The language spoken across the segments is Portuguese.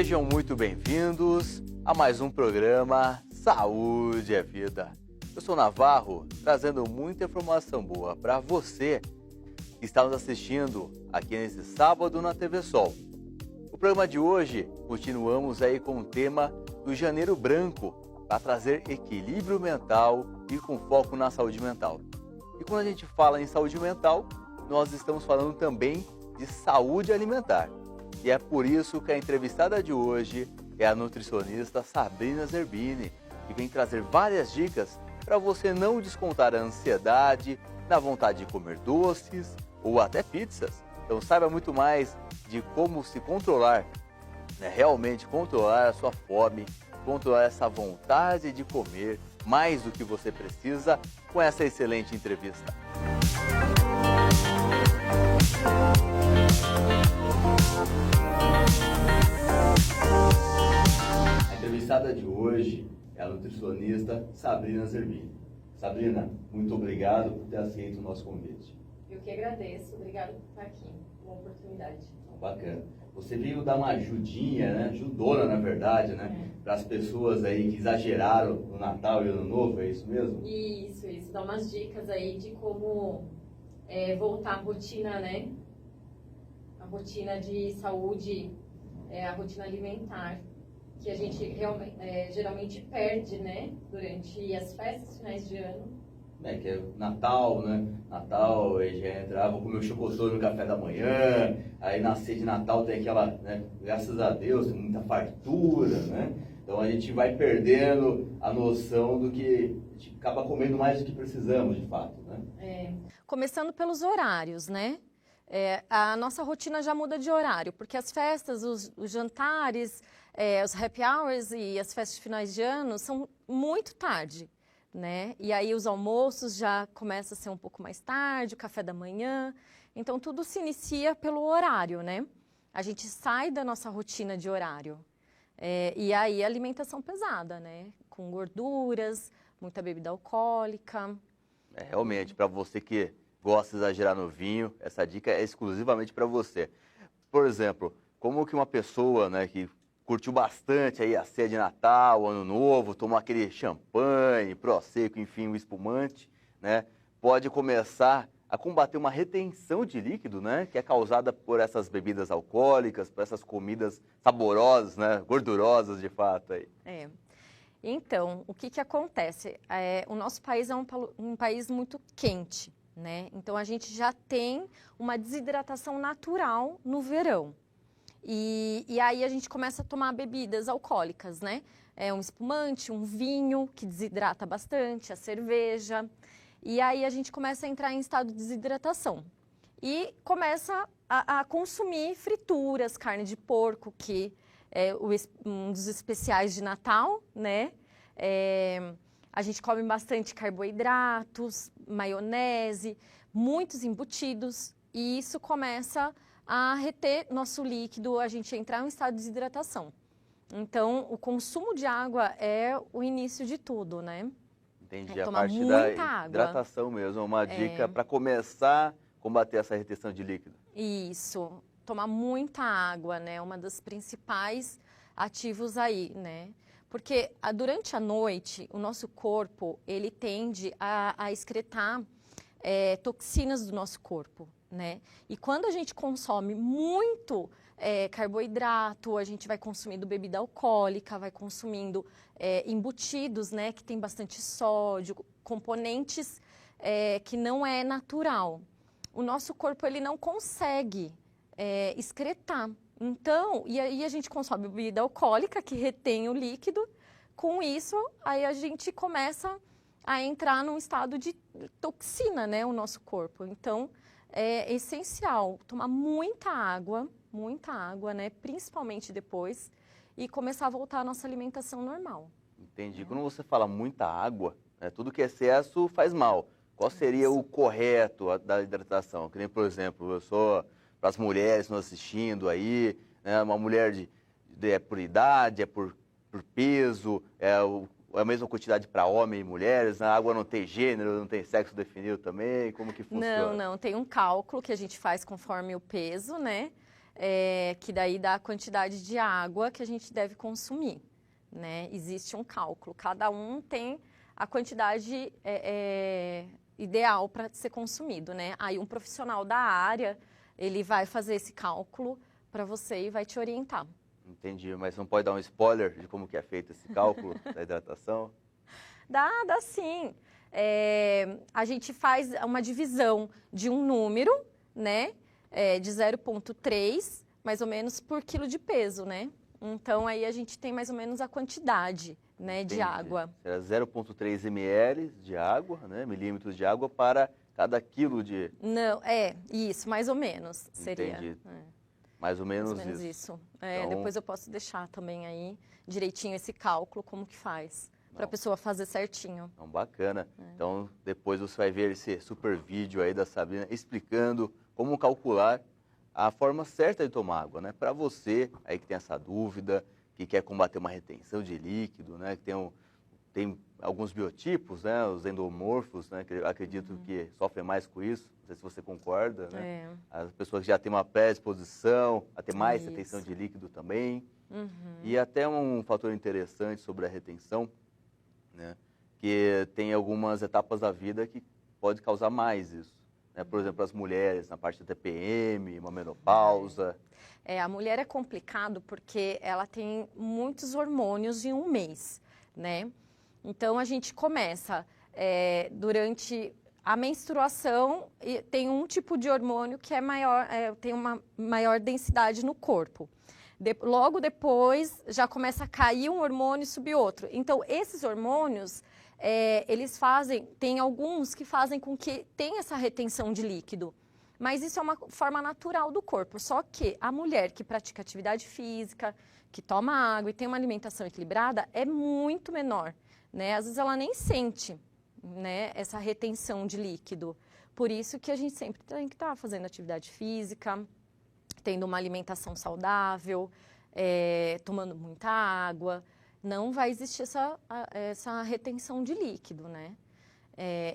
Sejam muito bem-vindos a mais um programa Saúde é Vida. Eu sou Navarro, trazendo muita informação boa para você que está nos assistindo aqui nesse sábado na TV Sol. O programa de hoje, continuamos aí com o tema do Janeiro Branco, para trazer equilíbrio mental e com foco na saúde mental. E quando a gente fala em saúde mental, nós estamos falando também de saúde alimentar. E é por isso que a entrevistada de hoje é a nutricionista Sabrina Zerbini, que vem trazer várias dicas para você não descontar a ansiedade, na vontade de comer doces ou até pizzas. Então saiba muito mais de como se controlar, realmente controlar a sua fome, controlar essa vontade de comer mais do que você precisa com essa excelente entrevista. A entrevistada de hoje é a nutricionista Sabrina Zerbini. Sabrina, muito obrigado por ter aceito o nosso convite. Eu que agradeço, obrigado por estar aqui, uma oportunidade. Bacana. Você veio dar uma ajudinha, né? Ajudona, na verdade, né? Para as pessoas aí que exageraram no Natal e Ano Novo, é isso mesmo? Isso. Dar umas dicas aí de como voltar à rotina, né? A rotina de saúde, a rotina alimentar, que a gente geralmente perde, né? Durante as festas, finais de ano. Que é Natal, né? Natal, aí já entra, vou comer o chocotone no café da manhã, aí na ceia de Natal tem aquela, né? Graças a Deus, tem muita fartura, né? Então a gente vai perdendo a noção do que a gente acaba comendo mais do que precisamos, de fato, né? Começando pelos horários, né? A nossa rotina já muda de horário, porque as festas, os jantares, os happy hours e as festas de finais de ano são muito tarde, né? E aí os almoços já começam a ser um pouco mais tarde, o café da manhã. Então tudo se inicia pelo horário, né? A gente sai da nossa rotina de horário. E aí a alimentação pesada, né? Com gorduras, muita bebida alcoólica. Realmente, para você que gosta de exagerar no vinho, essa dica é exclusivamente para você. Por exemplo, como que uma pessoa, né, que curtiu bastante aí a ceia de Natal, Ano Novo, tomou aquele champanhe, prosecco, enfim, o espumante, né, pode começar a combater uma retenção de líquido, né, que é causada por essas bebidas alcoólicas, por essas comidas saborosas, né, gordurosas de fato aí. Então, o que acontece? O nosso país é um país muito quente, né? Então a gente já tem uma desidratação natural no verão. E aí a gente começa a tomar bebidas alcoólicas, né? Um espumante, um vinho que desidrata bastante, a cerveja. E aí a gente começa a entrar em estado de desidratação. E começa a consumir frituras, carne de porco, que é um dos especiais de Natal, né? A gente come bastante carboidratos, maionese, muitos embutidos. E isso começa a reter nosso líquido, a gente entrar em estado de desidratação. Então, o consumo de água é o início de tudo, né? Entendi, a tomar parte muita da água. hidratação mesmo, uma dica para começar a combater essa retenção de líquido. Isso, tomar muita água, né? Uma das principais ativos aí, né? Porque durante a noite, o nosso corpo, ele tende a excretar toxinas do nosso corpo, né? E quando a gente consome muito carboidrato, a gente vai consumindo bebida alcoólica, vai consumindo embutidos, né? Que tem bastante sódio, componentes que não é natural. O nosso corpo, ele não consegue excretar. Então, e aí a gente consome bebida alcoólica, que retém o líquido. Com isso, aí a gente começa a entrar num estado de toxina, né, o nosso corpo. Então, é essencial tomar muita água, né, principalmente depois, e começar a voltar à nossa alimentação normal. Entendi. Quando você fala muita água, né, tudo que é excesso faz mal. Qual seria o correto da hidratação? Que nem, por exemplo, eu sou, para as mulheres que estão assistindo aí, né, uma mulher por idade, por peso, a mesma quantidade para homens e mulheres, a água não tem gênero, não tem sexo definido também, como que funciona? Não, tem um cálculo que a gente faz conforme o peso, né? que daí dá a quantidade de água que a gente deve consumir, né? Existe um cálculo, cada um tem a quantidade ideal para ser consumido, né? Aí um profissional da área, ele vai fazer esse cálculo para você e vai te orientar. Entendi, mas não pode dar um spoiler de como que é feito esse cálculo da hidratação? Dá sim. A gente faz uma divisão de um número, né? De 0,3, mais ou menos, por quilo de peso, né? Então, aí a gente tem mais ou menos a quantidade, né, de água. Será 0,3 ml de água, né? Milímetros de água para cada quilo de... Não, isso, mais ou menos, seria. Entendi. Mais ou menos isso. Então... Depois eu posso deixar também aí direitinho esse cálculo, como que faz, para a pessoa fazer certinho. Então, bacana. Então, depois você vai ver esse super vídeo aí da Sabrina explicando como calcular a forma certa de tomar água, né? Para você aí que tem essa dúvida, que quer combater uma retenção de líquido, né? Que tem alguns biotipos, né? Os endomorfos, né? Que eu acredito que sofrem mais com isso. Não sei se você concorda, né? As pessoas que já têm uma predisposição a ter mais retenção de líquido também. E até um fator interessante sobre a retenção, né? Que tem algumas etapas da vida que pode causar mais isso. Né? Por exemplo, as mulheres na parte da TPM, uma menopausa. A mulher é complicado porque ela tem muitos hormônios em um mês, né? Então, a gente começa durante a menstruação, e tem um tipo de hormônio que é maior, tem uma maior densidade no corpo. Logo depois, já começa a cair um hormônio e subir outro. Então, esses hormônios, eles tem alguns que fazem com que tenha essa retenção de líquido. Mas isso é uma forma natural do corpo. Só que a mulher que pratica atividade física, que toma água e tem uma alimentação equilibrada, é muito menor, né? Às vezes ela nem sente, né, essa retenção de líquido. Por isso que a gente sempre tem que estar fazendo atividade física, tendo uma alimentação saudável, tomando muita água. Não vai existir essa retenção de líquido, né?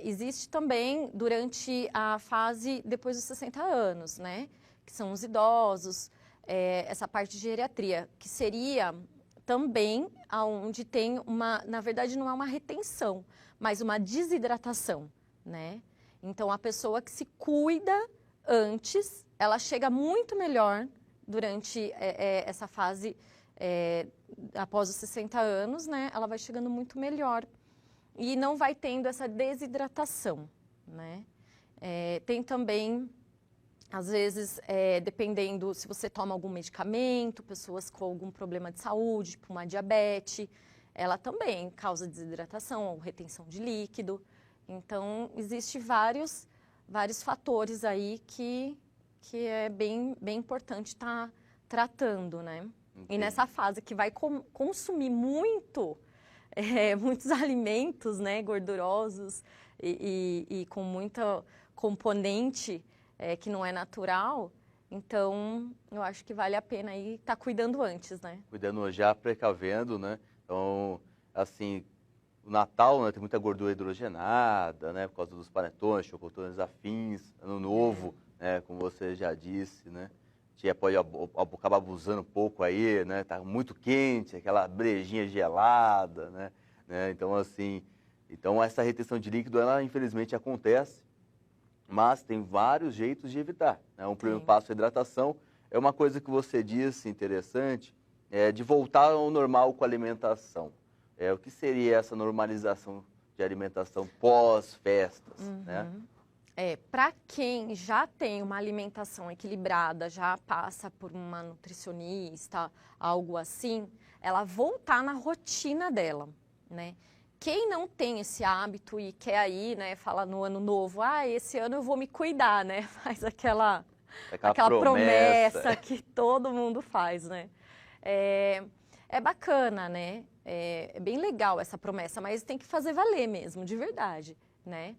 Existe também durante a fase depois dos 60 anos, né? Que são os idosos, essa parte de geriatria, que seria também onde tem na verdade não é uma retenção, mas uma desidratação, né? Então, a pessoa que se cuida antes, ela chega muito melhor durante essa fase após os 60 anos, né? Ela vai chegando muito melhor e não vai tendo essa desidratação, né? Tem também, às vezes, dependendo se você toma algum medicamento, pessoas com algum problema de saúde, tipo uma diabetes, ela também causa desidratação ou retenção de líquido. Então, existe vários fatores aí que é bem importante estar tratando, né? Entendi. E nessa fase que vai consumir muitos alimentos, né, gordurosos e com muita componente que não é natural, então eu acho que vale a pena aí estar cuidando antes, né? Cuidando já, precavendo, né? Então, assim, o Natal, né, tem muita gordura hidrogenada, né, por causa dos panetones, chocotones afins, Ano Novo, né, como você já disse, né? A gente pode acabar abusando um pouco aí, né? Tá muito quente, aquela brejinha gelada, né? Então, assim, essa retenção de líquido, ela infelizmente acontece, mas tem vários jeitos de evitar, né? Um primeiro passo é a hidratação. É uma coisa que você disse interessante, de voltar ao normal com a alimentação. O que seria essa normalização de alimentação pós-festas, né? Para quem já tem uma alimentação equilibrada, já passa por uma nutricionista, algo assim, ela voltar na rotina dela, né? Quem não tem esse hábito e quer aí, né, fala no ano novo, esse ano eu vou me cuidar, né? Faz aquela promessa que todo mundo faz, né? É bacana, né? É bem legal essa promessa, mas tem que fazer valer mesmo, de verdade, né?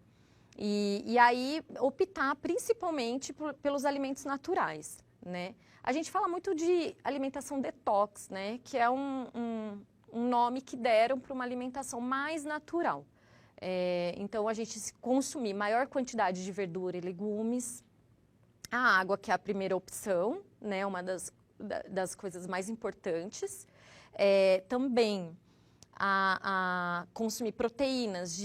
E aí optar principalmente pelos alimentos naturais, né? A gente fala muito de alimentação detox, né? Que é um nome que deram para uma alimentação mais natural. Então, a gente consumir maior quantidade de verdura e legumes, A água, que é a primeira opção, né? Uma das coisas mais importantes. Também a consumir proteínas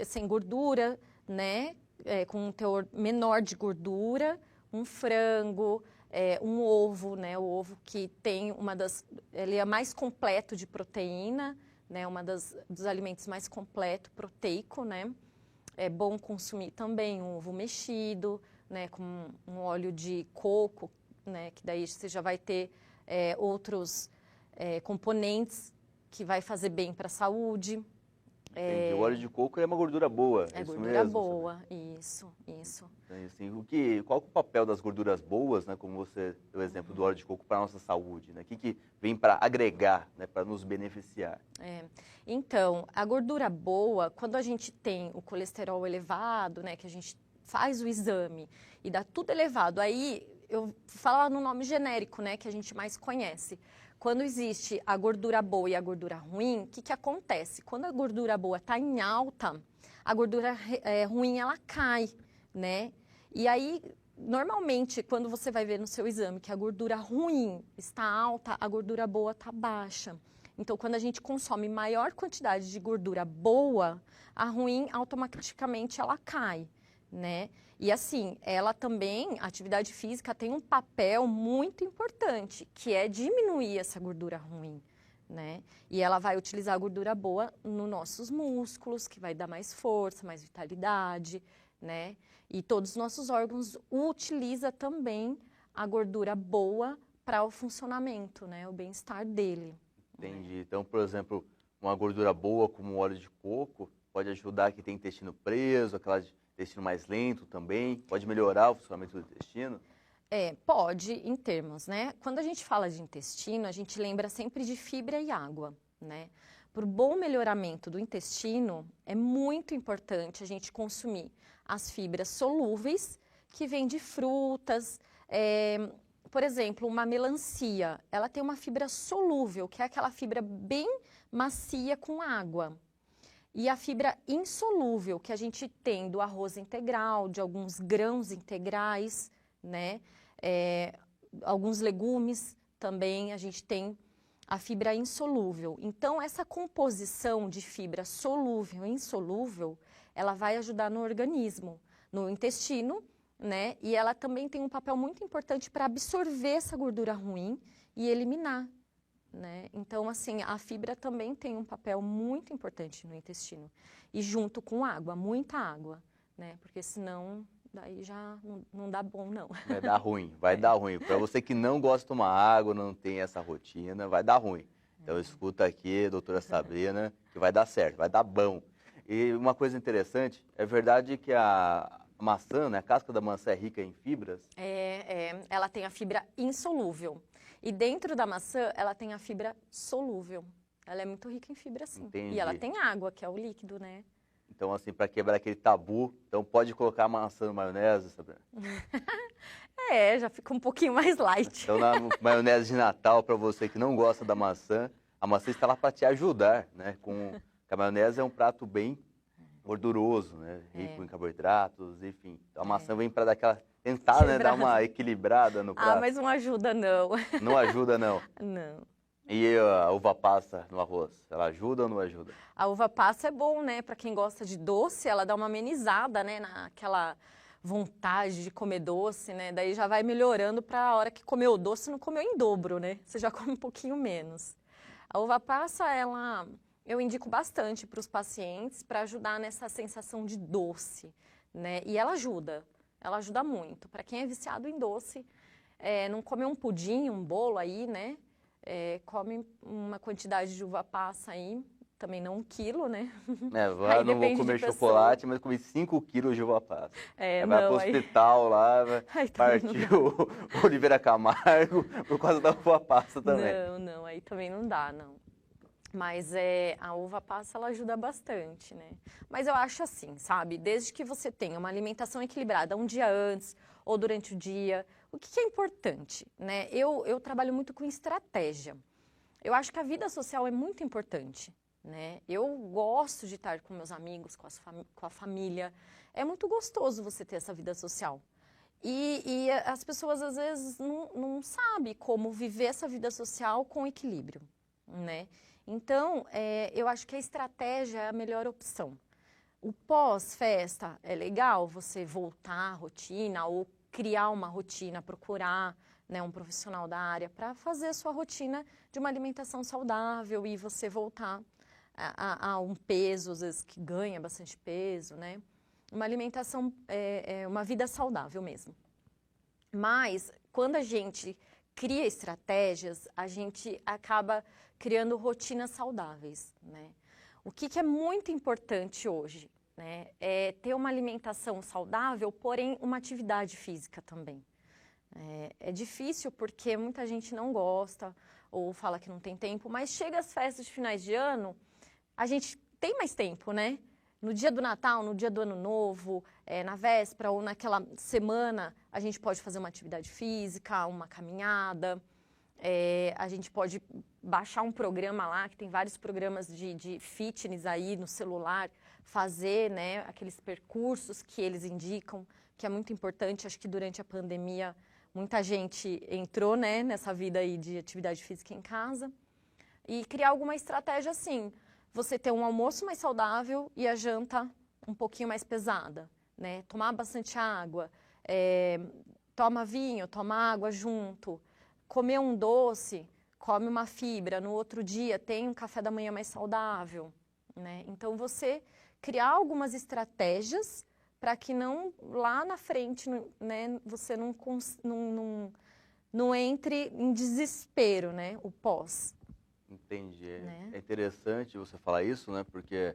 sem gordura, né? Com um teor menor de gordura, um frango, um ovo, né? O ovo que tem ele é mais completo de proteína, né? Dos alimentos mais completo, proteico, né? É bom consumir também um ovo mexido, né? Com um óleo de coco, né? Que daí você já vai ter outros componentes que vai fazer bem para a saúde. Entendi. O óleo de coco é uma gordura boa, É isso gordura mesmo? boa, isso. Então, assim, qual que é o papel das gorduras boas, né, como você deu o exemplo do óleo de coco para a nossa saúde, né? O que vem para agregar, né, para nos beneficiar? Então, a gordura boa, quando a gente tem o colesterol elevado, né, que a gente faz o exame e dá tudo elevado, aí eu falo no nome genérico, né, que a gente mais conhece. Quando existe a gordura boa e a gordura ruim, o que acontece? Quando a gordura boa está em alta, a gordura ruim ela cai, né? E aí, normalmente, quando você vai ver no seu exame que a gordura ruim está alta, a gordura boa está baixa. Então, quando a gente consome maior quantidade de gordura boa, a ruim automaticamente ela cai, né? E assim, ela também, a atividade física tem um papel muito importante, que é diminuir essa gordura ruim, né? E ela vai utilizar a gordura boa nos nossos músculos, que vai dar mais força, mais vitalidade, né? E todos os nossos órgãos utilizam também a gordura boa para o funcionamento, né? O bem-estar dele. Entendi. Então, por exemplo, uma gordura boa como o óleo de coco pode ajudar quem tem intestino preso, intestino mais lento também, pode melhorar o funcionamento do intestino? Pode, em termos, né? Quando a gente fala de intestino, a gente lembra sempre de fibra e água, né? Para o bom melhoramento do intestino, é muito importante a gente consumir as fibras solúveis, que vêm de frutas. Por exemplo, uma melancia, ela tem uma fibra solúvel, que é aquela fibra bem macia com água. E a fibra insolúvel, que a gente tem do arroz integral, de alguns grãos integrais, né? Alguns legumes também, a gente tem a fibra insolúvel. Então, essa composição de fibra solúvel e insolúvel, ela vai ajudar no organismo, no intestino, né? E ela também tem um papel muito importante para absorver essa gordura ruim e eliminar, né? Então, assim, a fibra também tem um papel muito importante no intestino. E junto com água, muita água, né? Porque senão, daí já não dá bom, não. Vai dar ruim, vai dar ruim. Para você que não gosta de tomar água, não tem essa rotina, vai dar ruim. Então, escuta aqui, doutora Sabrina, que vai dar certo, vai dar bom. E uma coisa interessante, é verdade que a maçã, né, a casca da maçã é rica em fibras? Ela tem a fibra insolúvel. E dentro da maçã, ela tem a fibra solúvel. Ela é muito rica em fibra, sim. Entendi. E ela tem água, que é o líquido, né? Então, assim, para quebrar aquele tabu, então pode colocar maçã na maionese, Sabrina? Já fica um pouquinho mais light. Então, na maionese de Natal, para você que não gosta da maçã, a maçã está lá para te ajudar, né? A maionese é um prato bem gorduroso, né? Rico em carboidratos, enfim. Então, a maçã vem para tentar, né, dar uma equilibrada no prato. Mas não ajuda, não. Não ajuda, não? Não. E a uva passa no arroz, ela ajuda ou não ajuda? A uva passa é bom, né? Para quem gosta de doce, ela dá uma amenizada, né? Naquela vontade de comer doce, né? Daí já vai melhorando para a hora que comer o doce, não comeu em dobro, né? Você já come um pouquinho menos. A uva passa, eu indico bastante para os pacientes para ajudar nessa sensação de doce, né? E ela ajuda muito. Para quem é viciado em doce, não comer um pudim, um bolo aí, né? Come uma quantidade de uva passa aí, também não 1 quilo, né? Eu não vou comer chocolate, mas comi 5 quilos de uva passa. Vai pro hospital lá, partiu o Oliveira Camargo por causa da uva passa também. Não, aí também não dá, não. Mas a uva passa, ela ajuda bastante, né? Mas eu acho assim, sabe? Desde que você tenha uma alimentação equilibrada um dia antes ou durante o dia, o que é importante, né? Eu trabalho muito com estratégia. Eu acho que a vida social é muito importante, né? Eu gosto de estar com meus amigos, com a família. É muito gostoso você ter essa vida social. E as pessoas, às vezes, não sabem como viver essa vida social com equilíbrio, né? Então, eu acho que a estratégia é a melhor opção. O pós-festa é legal você voltar à rotina ou criar uma rotina, procurar, né, um profissional da área para fazer a sua rotina de uma alimentação saudável e você voltar a um peso, às vezes, que ganha bastante peso, né? Uma alimentação, uma vida saudável mesmo. Mas, quando a gente cria estratégias, a gente acaba criando rotinas saudáveis, né? O que é muito importante hoje, né? É ter uma alimentação saudável, porém uma atividade física também. É difícil porque muita gente não gosta ou fala que não tem tempo, mas chega as festas de finais de ano, a gente tem mais tempo, né? No dia do Natal, no dia do Ano Novo, na véspera ou naquela semana, a gente pode fazer uma atividade física, uma caminhada. A gente pode baixar um programa lá, que tem vários programas de fitness aí no celular, fazer, né, aqueles percursos que eles indicam, que é muito importante. Acho que durante a pandemia muita gente entrou, né, nessa vida aí de atividade física em casa. E criar alguma estratégia assim, você ter um almoço mais saudável e a janta um pouquinho mais pesada, né? Tomar bastante água, toma vinho, toma água junto, comer um doce, come uma fibra, no outro dia tem um café da manhã mais saudável, né? Então, você criar algumas estratégias para que não, lá na frente, né, você não entre em desespero, né, o pós. Entendi. Né? É interessante você falar isso, né? Porque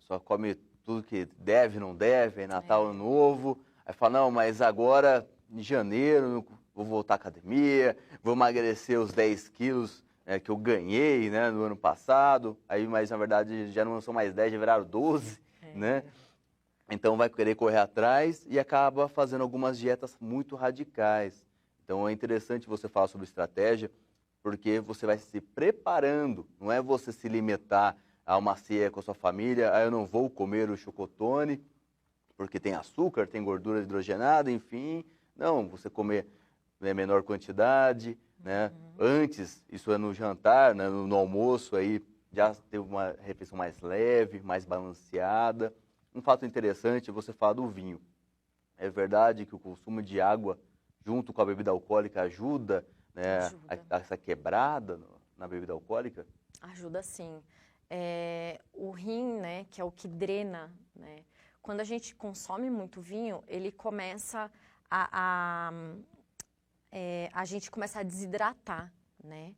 só come tudo que deve, não deve, Natal, Ano Novo. Aí fala, não, mas agora, em janeiro, vou voltar à academia, vou emagrecer os 10 quilos que eu ganhei, né, no ano passado. Aí, mas na verdade já não são mais 10, já viraram 12, né? Então vai querer correr atrás e acaba fazendo algumas dietas muito radicais. Então é interessante você falar sobre estratégia, porque você vai se preparando, não é você se limitar a uma ceia com a sua família, eu não vou comer o chocotone, porque tem açúcar, tem gordura hidrogenada, enfim. Não, você comer menor quantidade, né? Antes, isso é no jantar, né? no almoço, aí já ter uma refeição mais leve, mais balanceada. Um fato interessante é você falar do vinho. É verdade que o consumo de água junto com a bebida alcoólica ajuda, né, essa quebrada na bebida alcoólica? Ajuda sim. O rim, né, que é o que drena, né, quando a gente consome muito vinho, ele começa a gente começa a desidratar, né?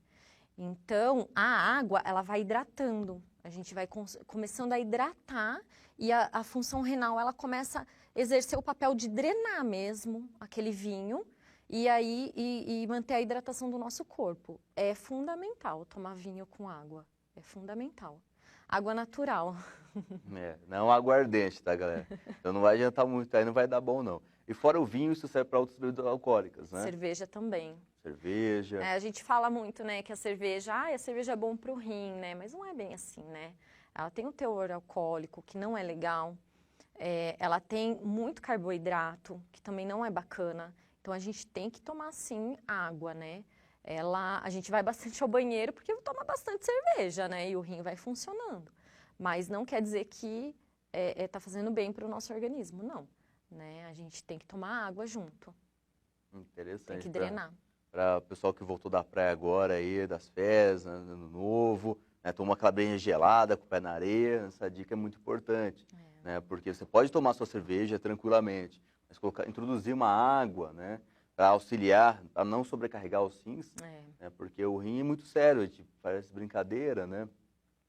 Então, a água, ela vai hidratando. A gente vai começando a hidratar e a função renal, ela começa a exercer o papel de drenar mesmo aquele vinho e aí manter a hidratação do nosso corpo. É fundamental tomar vinho com água. É fundamental. Água natural. Não aguardente, tá, galera? Então não vai adiantar muito, aí não vai dar bom, não. E fora o vinho, isso serve para outras bebidas alcoólicas, né? Cerveja também. Cerveja. A gente fala muito, né, que a cerveja é bom para o rim, né? Mas não é bem assim, né? Ela tem um teor alcoólico que não é legal. Ela tem muito carboidrato, que também não é bacana. Então, a gente tem que tomar, sim, água, né? A gente vai bastante ao banheiro porque toma bastante cerveja, né? E o rim vai funcionando. Mas não quer dizer que tá fazendo bem para o nosso organismo, não. Né? A gente tem que tomar água junto. Interessante. Tem que drenar. Para o pessoal que voltou da praia agora aí, das férias, ano novo, né, toma uma calabrinha gelada com o pé na areia, essa dica é muito importante, né, porque você pode tomar sua cerveja tranquilamente, mas introduzir uma água, né, para auxiliar, para não sobrecarregar os rins, né, porque o rim é muito sério, tipo, parece brincadeira, né,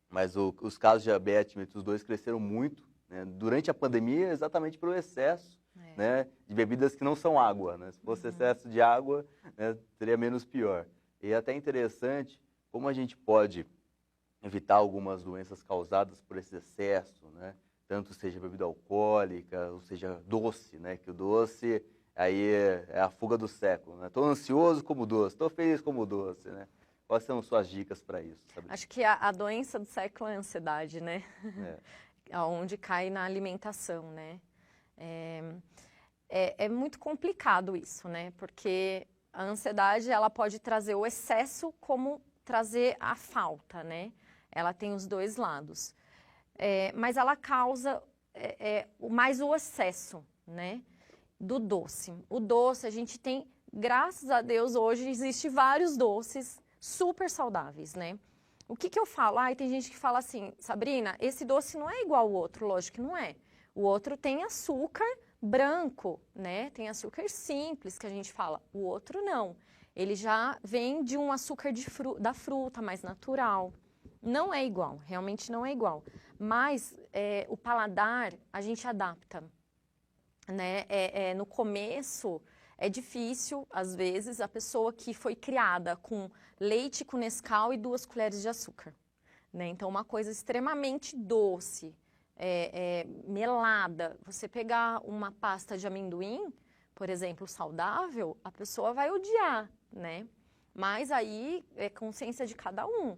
mas os casos de diabetes mellitus 2 cresceram muito, né, durante a pandemia exatamente pelo excesso, né, de bebidas que não são água, né? Se fosse excesso de água, né, seria menos pior. E é até interessante como a gente pode evitar algumas doenças causadas por esse excesso, né? Tanto seja bebida alcoólica, ou seja doce, né? Que o doce aí é a fuga do século, né? Estou ansioso como doce, estou feliz como doce, né? Quais são suas dicas para isso? Sabrina? Acho que a doença do século é a ansiedade, né? Onde cai na alimentação, né? é muito complicado isso, né? Porque a ansiedade, ela pode trazer o excesso como trazer a falta, né? Ela tem os dois lados. Mas ela causa mais o excesso, né? Do doce. O doce, a gente tem, graças a Deus, hoje existe vários doces super saudáveis, né? O que eu falo? Tem gente que fala assim, Sabrina, esse doce não é igual ao outro. Lógico que não é. O outro tem açúcar branco, né? Tem açúcar simples, que a gente fala. O outro não. Ele já vem de um açúcar da fruta, mais natural. Não é igual, realmente não é igual. Mas o paladar, a gente adapta, né? No começo, é difícil, às vezes, a pessoa que foi criada com leite com Nescau e 2 colheres de açúcar, né? Então, uma coisa extremamente doce, melada. Você pegar uma pasta de amendoim, por exemplo, saudável, a pessoa vai odiar, né? Mas aí é consciência de cada um.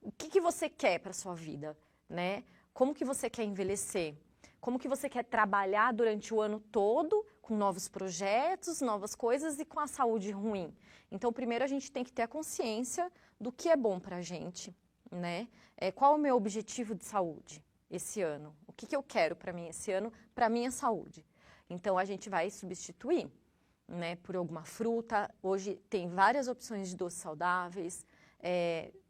O que você quer para a sua vida, né? Como que você quer envelhecer? Como que você quer trabalhar durante o ano todo com novos projetos, novas coisas e com a saúde ruim? Então, primeiro a gente tem que ter a consciência do que é bom para a gente, né? Qual é o meu objetivo de saúde esse ano? O que eu quero para mim esse ano, para a minha saúde? Então, a gente vai substituir, né, por alguma fruta. Hoje tem várias opções de doces saudáveis.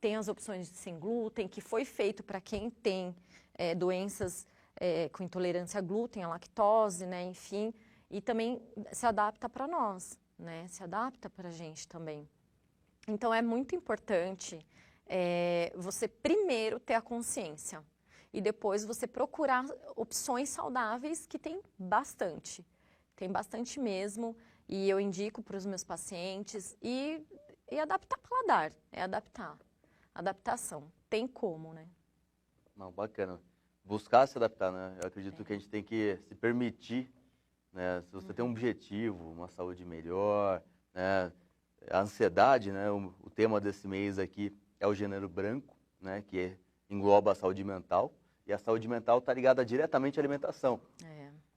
Tem as opções de sem glúten, que foi feito para quem tem doenças com intolerância a glúten, a lactose, né, enfim, e também se adapta para nós, né, se adapta para a gente também. Então, é muito importante você primeiro ter a consciência e depois você procurar opções saudáveis, que tem bastante mesmo, e eu indico para os meus pacientes e adaptar paladar, adaptação, tem como, né? Não, bacana. Buscar se adaptar, né? Eu acredito que a gente tem que se permitir, né? Se você tem um objetivo, uma saúde melhor, né? A ansiedade, né? O tema desse mês aqui é o gênero branco, né? Que engloba a saúde mental, e a saúde mental está ligada diretamente à alimentação.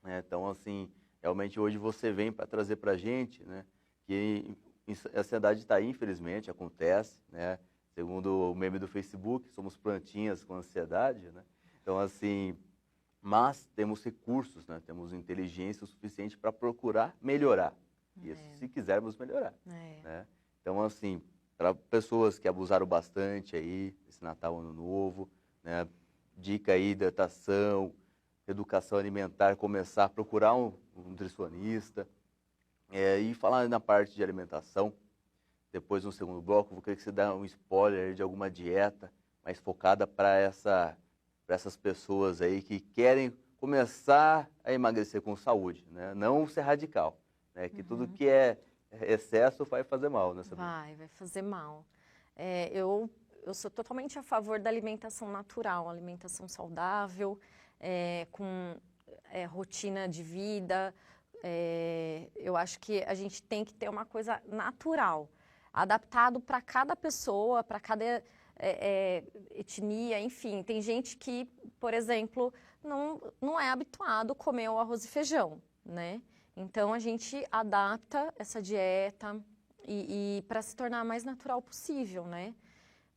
Então, assim, realmente hoje você vem para trazer para a gente, né? Que a ansiedade está aí, infelizmente, acontece, né? Segundo o meme do Facebook, somos plantinhas com ansiedade, né? Então, assim, mas temos recursos, né? Temos inteligência o suficiente para procurar melhorar. Isso, se quisermos melhorar. Né? Então, assim, para pessoas que abusaram bastante aí, esse Natal, Ano Novo, né? Dica aí, hidratação, educação alimentar, começar a procurar um nutricionista. E falar na parte de alimentação, depois no segundo bloco, vou querer que você dê um spoiler de alguma dieta mais focada para essas pessoas aí que querem começar a emagrecer com saúde, né? Não ser radical, né? Que tudo que é excesso vai fazer mal, né? Vai fazer mal. Eu sou totalmente a favor da alimentação natural, alimentação saudável, com rotina de vida. Eu acho que a gente tem que ter uma coisa natural, adaptado para cada pessoa, para cada etnia, enfim. Tem gente que, por exemplo, não é habituado a comer o arroz e feijão, né? Então, a gente adapta essa dieta e para se tornar mais natural possível, né?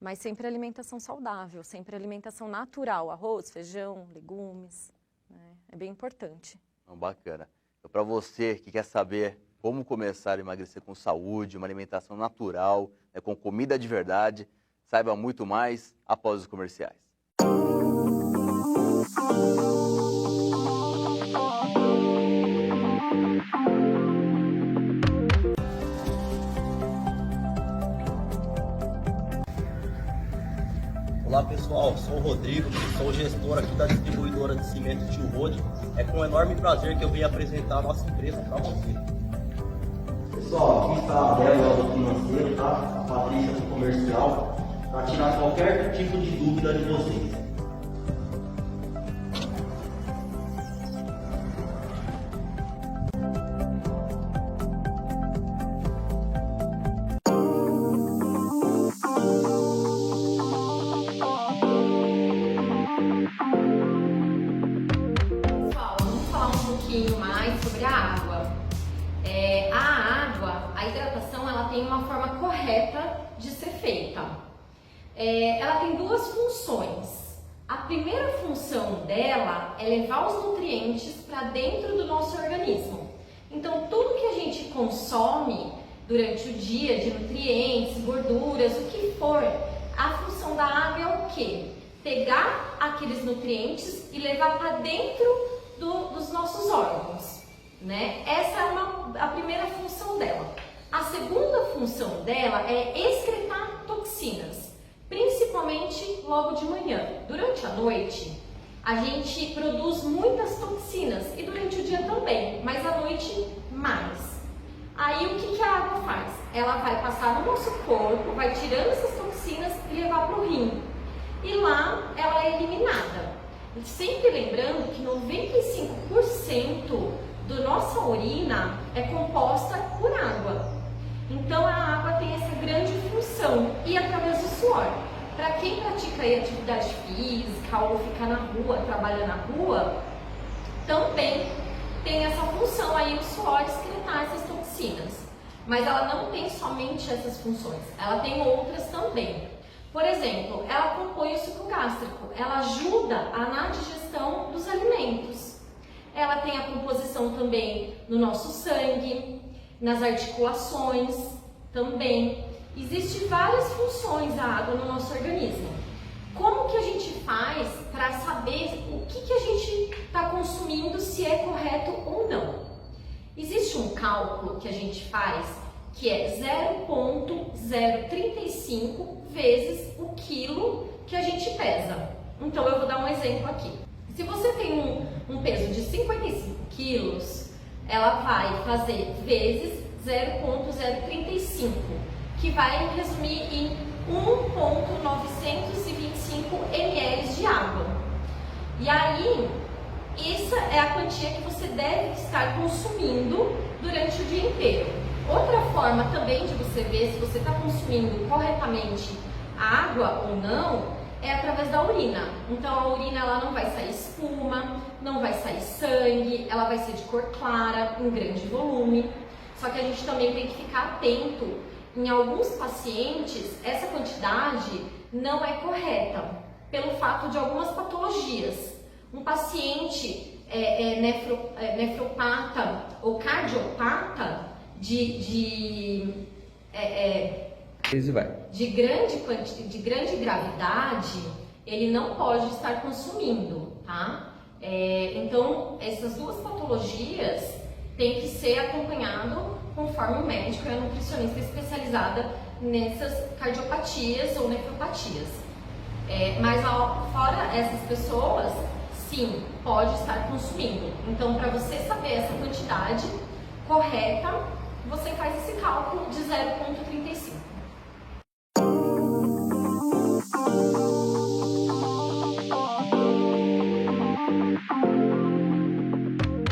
Mas sempre alimentação saudável, sempre alimentação natural, arroz, feijão, legumes, né? É bem importante. Bacana. Então, para você que quer saber como começar a emagrecer com saúde, uma alimentação natural, com comida de verdade, saiba muito mais após os comerciais. Olá pessoal, sou o Rodrigo, sou gestor aqui da distribuidora de cimento Tio Rode. É com enorme prazer que eu venho apresentar a nossa empresa para você. Pessoal, aqui está a Bela do financeiro, tá? A Patrícia do comercial, para tirar qualquer tipo de dúvida de vocês. Pessoal, vamos falar um pouquinho mais sobre a água. A água, a hidratação, ela tem uma forma correta de ser feita. Ela tem duas funções. A primeira função dela é levar os nutrientes para dentro do nosso organismo. Então, tudo que a gente consome durante o dia, de nutrientes, gorduras, o que for, a função da água é o quê? Pegar aqueles nutrientes e levar para dentro dos nossos órgãos, né? Essa é a primeira função dela. A segunda função dela é excretar toxinas, principalmente logo de manhã. Durante a noite, a gente produz muitas toxinas e durante o dia também, mas à noite mais. Aí o que a água faz? Ela vai passar no nosso corpo, vai tirando essas toxinas e levar para o rim. E lá ela é eliminada. Sempre lembrando que 95% da nossa urina é composta por água. Então a água tem essa grande função e através do suor. Para quem pratica aí atividade física ou fica na rua, trabalha na rua, também tem essa função aí, o suor excretar essas toxinas. Mas ela não tem somente essas funções, ela tem outras também. Por exemplo, ela compõe o suco gástrico, ela ajuda na digestão dos alimentos. Ela tem a composição também no nosso sangue, nas articulações também. Existem várias funções da água no nosso organismo. Como que a gente faz para saber o que a gente está consumindo, se é correto ou não? Existe um cálculo que a gente faz que é 0,035 vezes o quilo que a gente pesa. Então eu vou dar um exemplo aqui. Se você tem um peso de 55 quilos, ela vai fazer vezes 0,035, que vai resumir em 1,925 ml de água. E aí, essa é a quantia que você deve estar consumindo durante o dia inteiro. Outra forma também de você ver se você está consumindo corretamente água ou não é através da urina. Então a urina ela não vai sair espuma, não vai sair sangue, ela vai ser de cor clara, em grande volume. Só que a gente também tem que ficar atento. Em alguns pacientes, essa quantidade não é correta, pelo fato de algumas patologias. Um paciente nefropata ou cardiopata de grande gravidade, ele não pode estar consumindo, tá? Então, essas duas patologias têm que ser acompanhado conforme o médico e a nutricionista especializada nessas cardiopatias ou nefropatias. Mas fora essas pessoas, sim, pode estar consumindo. Então, para você saber essa quantidade correta, você faz esse cálculo de 0,35.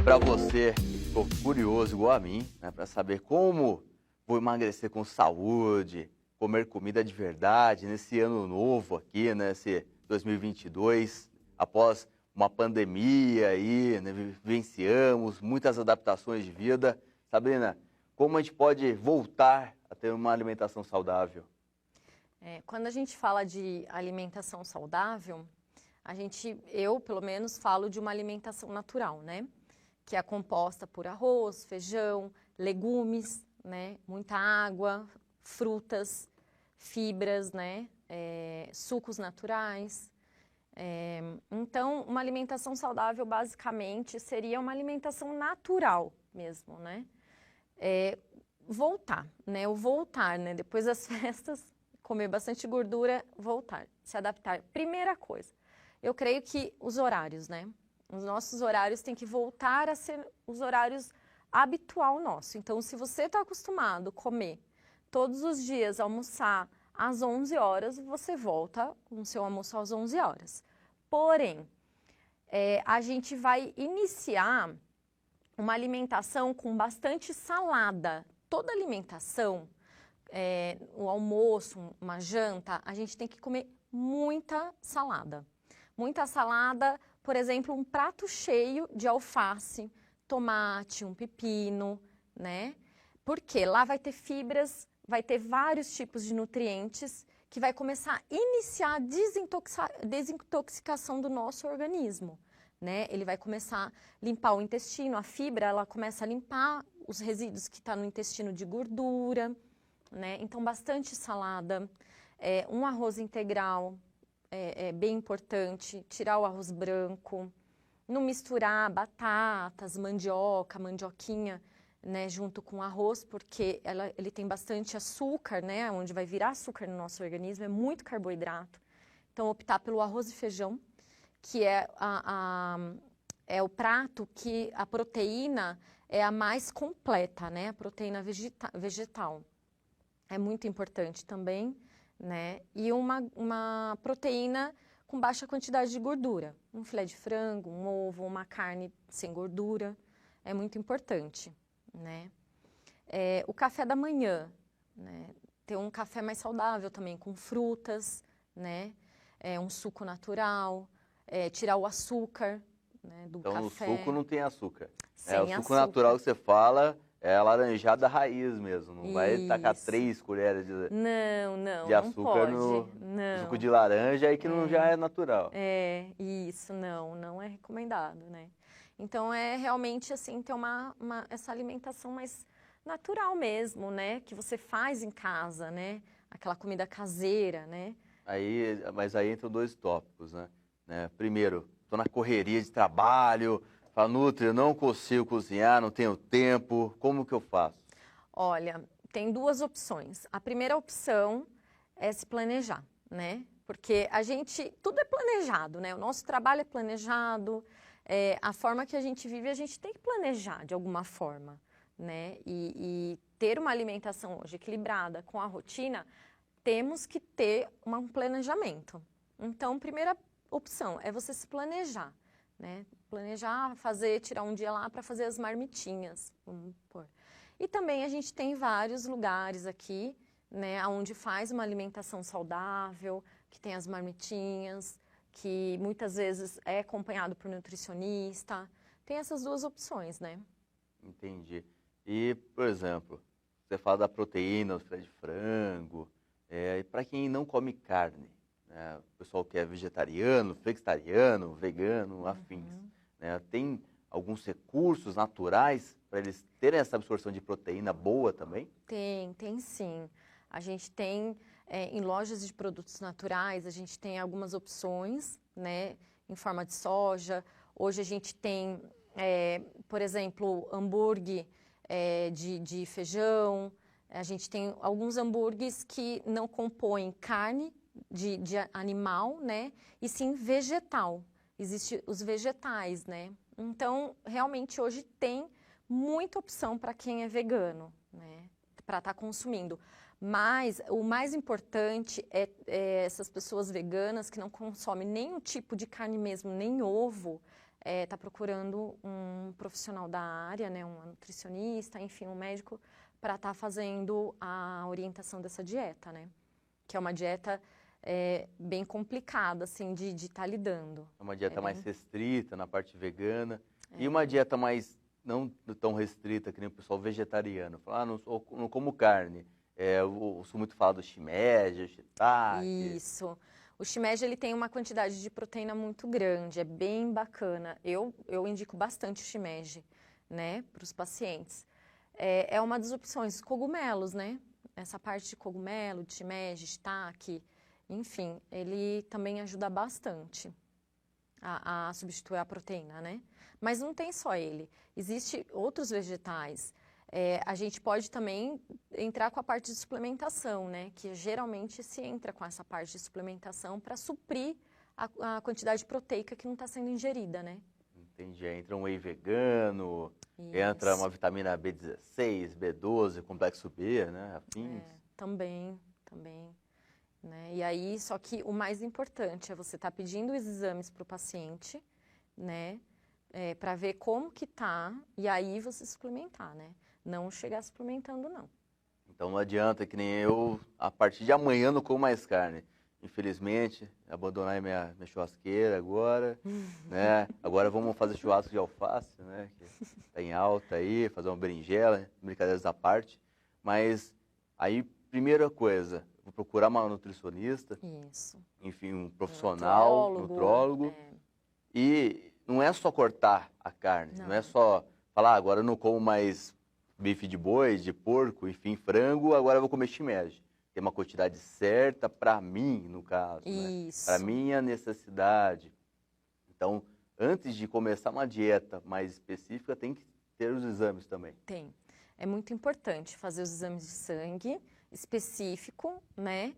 Para você que ficou curioso igual a mim, né, para saber como vou emagrecer com saúde, comer comida de verdade nesse ano novo aqui, nesse 2022, após uma pandemia aí, né, vivenciamos muitas adaptações de vida. Sabrina, como a gente pode voltar a ter uma alimentação saudável? Quando a gente fala de alimentação saudável, eu pelo menos falo de uma alimentação natural, né? Que é composta por arroz, feijão, legumes, né? Muita água, frutas, fibras, né? Sucos naturais. Então, uma alimentação saudável basicamente seria uma alimentação natural mesmo, né? Voltar, né? O voltar, né? Depois das festas, comer bastante gordura, voltar, se adaptar. Primeira coisa, eu creio que os horários, né? Os nossos horários têm que voltar a ser os horários habitual nosso. Então, se você está acostumado a comer todos os dias, almoçar às 11 horas, você volta com o seu almoço às 11 horas. Porém, a gente vai iniciar uma alimentação com bastante salada. Toda alimentação, o almoço, uma janta, a gente tem que comer muita salada. Muita salada, por exemplo, um prato cheio de alface, tomate, um pepino, né? Porque lá vai ter fibras, vai ter vários tipos de nutrientes que vai começar a iniciar a desintoxicação do nosso organismo, né? Ele vai começar a limpar o intestino, a fibra, ela começa a limpar os resíduos que estão no intestino de gordura, né? Então, bastante salada, um arroz integral é bem importante, tirar o arroz branco, não misturar batatas, mandioquinha, né, junto com arroz, porque ele tem bastante açúcar, né, onde vai virar açúcar no nosso organismo, é muito carboidrato. Então, optar pelo arroz e feijão, que é o prato que a proteína é a mais completa, né, a proteína vegetal. É muito importante também, né, e uma proteína com baixa quantidade de gordura. Um filé de frango, um ovo, uma carne sem gordura, é muito importante, né. O café da manhã, né, ter um café mais saudável também, com frutas, né, um suco natural, tirar o açúcar, né, do café. Então, no suco não tem açúcar. Sem o suco açúcar. natural que você fala é a laranjada raiz mesmo. Não vai tacar Isso. 3 colheres de Não açúcar pode. no Não. suco de laranja aí que não já é natural. Isso, não é recomendado, né? Então, realmente, assim, ter essa alimentação mais natural mesmo, né? Que você faz em casa, né? Aquela comida caseira, né? Mas aí entram 2 tópicos, né? Primeiro, estou na correria de trabalho, falo, Nutri, eu não consigo cozinhar, não tenho tempo, como que eu faço? Olha, tem 2 opções. A primeira opção é se planejar, né? Porque tudo é planejado, né? O nosso trabalho é planejado, a forma que a gente vive, a gente tem que planejar de alguma forma, né? E ter uma alimentação hoje equilibrada com a rotina, temos que ter um planejamento. Então, primeira opção é você se planejar, né? Planejar, tirar um dia lá para fazer as marmitinhas, vamos pôr. E também a gente tem vários lugares aqui, né, onde faz uma alimentação saudável, que tem as marmitinhas, que muitas vezes é acompanhado por nutricionista. Tem essas 2 opções, né? Entendi. E, por exemplo, você fala da proteína, do filé de frango, e para quem não come carne, né, o pessoal que é vegetariano, flexitariano, vegano, afins, né, tem alguns recursos naturais para eles terem essa absorção de proteína boa também? Tem sim. A gente tem, em lojas de produtos naturais, a gente tem algumas opções, né, em forma de soja. Hoje a gente tem, por exemplo, hambúrguer de feijão. A gente tem alguns hambúrgueres que não compõem carne de animal, né, e sim vegetal. Existem os vegetais, né? Então, realmente, hoje tem muita opção para quem é vegano, né, para estar consumindo. Mas o mais importante é essas pessoas veganas que não consomem nenhum tipo de carne mesmo, nem ovo, tá procurando um profissional da área, né, um nutricionista, enfim, um médico, para estar fazendo a orientação dessa dieta, né? Que é uma dieta bem complicada, assim, de estar lidando. É uma dieta mais restrita na parte vegana. E uma dieta mais não tão restrita, que nem o pessoal vegetariano. Fala, não como carne. Eu sou muito falado do shimeji, shiitake. Isso. O shimeji, ele tem uma quantidade de proteína muito grande, é bem bacana. Eu indico bastante o shimeji, né, para os pacientes. É uma das opções, cogumelos, né? Essa parte de cogumelo, de shimeji, shiitake, enfim, ele também ajuda bastante a substituir a proteína, né? Mas não tem só ele, existem outros vegetais. A gente pode também entrar com a parte de suplementação, né? Que geralmente se entra com essa parte de suplementação para suprir a quantidade proteica que não está sendo ingerida, né? Entendi. Entra um whey vegano, Isso. entra uma vitamina B16, B12, complexo B, né? Afins. Também. Né? E aí, só que o mais importante é você estar pedindo os exames para o paciente, né? Para ver como que tá, e aí você suplementar, né? Não chegar suplementando, não. Então não adianta que nem eu, a partir de amanhã não como mais carne. infelizmente, abandonar minha churrasqueira agora, né? Agora vamos fazer churrasco de alface, né? Que tá em alta aí, fazer uma berinjela, brincadeiras à parte. Mas aí, primeira coisa, vou procurar uma nutricionista, Isso. enfim, um profissional, nutrólogo. E não é só cortar a carne, não é só falar, agora eu não como mais bife de boi, de porco, enfim, frango, agora eu vou comer shimeji. Tem uma quantidade certa para mim, no caso, né? Para minha necessidade. Então, antes de começar uma dieta mais específica, tem que ter os exames também. Tem. É muito importante fazer os exames de sangue específico, né?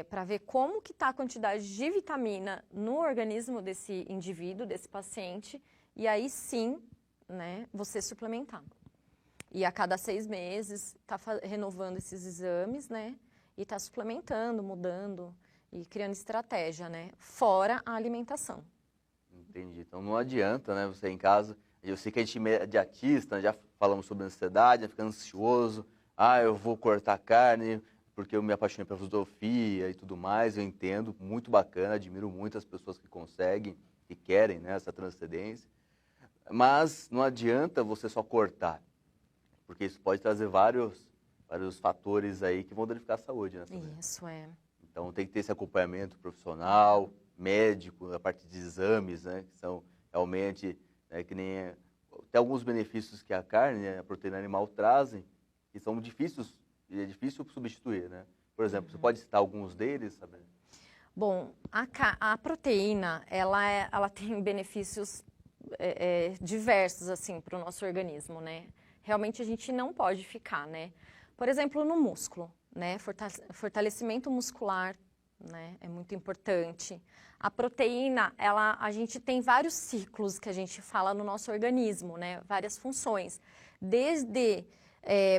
Para ver como que está a quantidade de vitamina no organismo desse indivíduo, desse paciente, e aí sim, né, você suplementar. E a cada 6 meses está renovando esses exames, né? E está suplementando, mudando e criando estratégia, né? Fora a alimentação. Entendi. Então não adianta, né? Você em casa, eu sei que a gente é imediatista, já falamos sobre ansiedade, fica ansioso. Eu vou cortar carne porque eu me apaixonei pela filosofia e tudo mais. Eu entendo, muito bacana, admiro muito as pessoas que conseguem, que querem, né, essa transcendência. Mas não adianta você só cortar. Porque isso pode trazer vários fatores aí que vão danificar a saúde, né? Isso, Então tem que ter esse acompanhamento profissional, médico, a parte de exames, né? Que são realmente, né, que nem... Tem alguns benefícios que a carne, né, a proteína animal trazem, que são difíceis, e é difícil substituir, né? Por exemplo, você pode citar alguns deles, sabe? Bom, a proteína, ela tem benefícios diversos, assim, para o nosso organismo, né? Realmente a gente não pode ficar, né? Por exemplo, no músculo, né? Fortalecimento muscular, né? É muito importante. A proteína, a gente tem vários ciclos que a gente fala no nosso organismo, né? Várias funções. Desde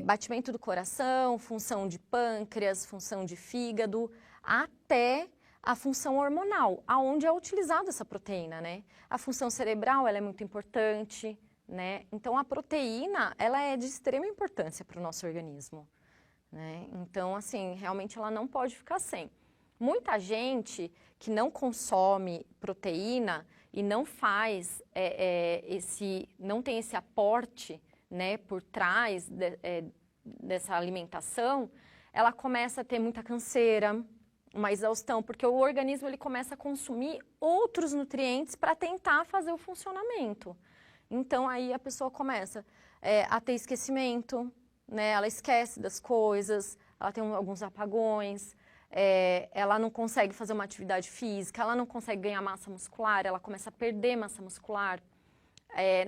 batimento do coração, função de pâncreas, função de fígado, até a função hormonal, aonde é utilizada essa proteína, né? A função cerebral, ela é muito importante, né? Então, a proteína, ela é de extrema importância para o nosso organismo, né? Então, assim, realmente ela não pode ficar sem. Muita gente que não consome proteína e não faz não tem esse aporte, né, por trás dessa alimentação, ela começa a ter muita canseira, uma exaustão, porque o organismo ele começa a consumir outros nutrientes para tentar fazer o funcionamento. Então, aí a pessoa começa a ter esquecimento, né? Ela esquece das coisas, ela tem alguns apagões, ela não consegue fazer uma atividade física, ela não consegue ganhar massa muscular, ela começa a perder massa muscular.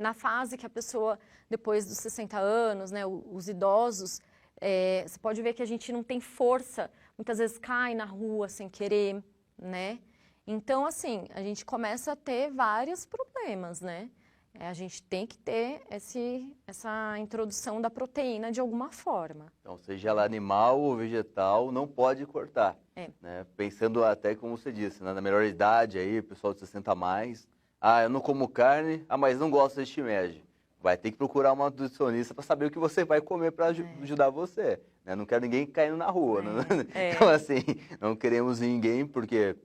Na fase que a pessoa, depois dos 60 anos, né, os idosos, você pode ver que a gente não tem força, muitas vezes cai na rua sem querer, né? Então, assim, a gente começa a ter vários problemas, né? A gente tem que ter essa introdução da proteína de alguma forma. Então, seja ela animal ou vegetal, não pode cortar. Né? Pensando até, como você disse, né? Na melhor idade aí, pessoal de 60 a mais, eu não como carne, mas não gosto de shimeji. Vai ter que procurar uma nutricionista para saber o que você vai comer para ajudar você. Né? Não quero ninguém caindo na rua. Né? Então, assim, não queremos ninguém, porque,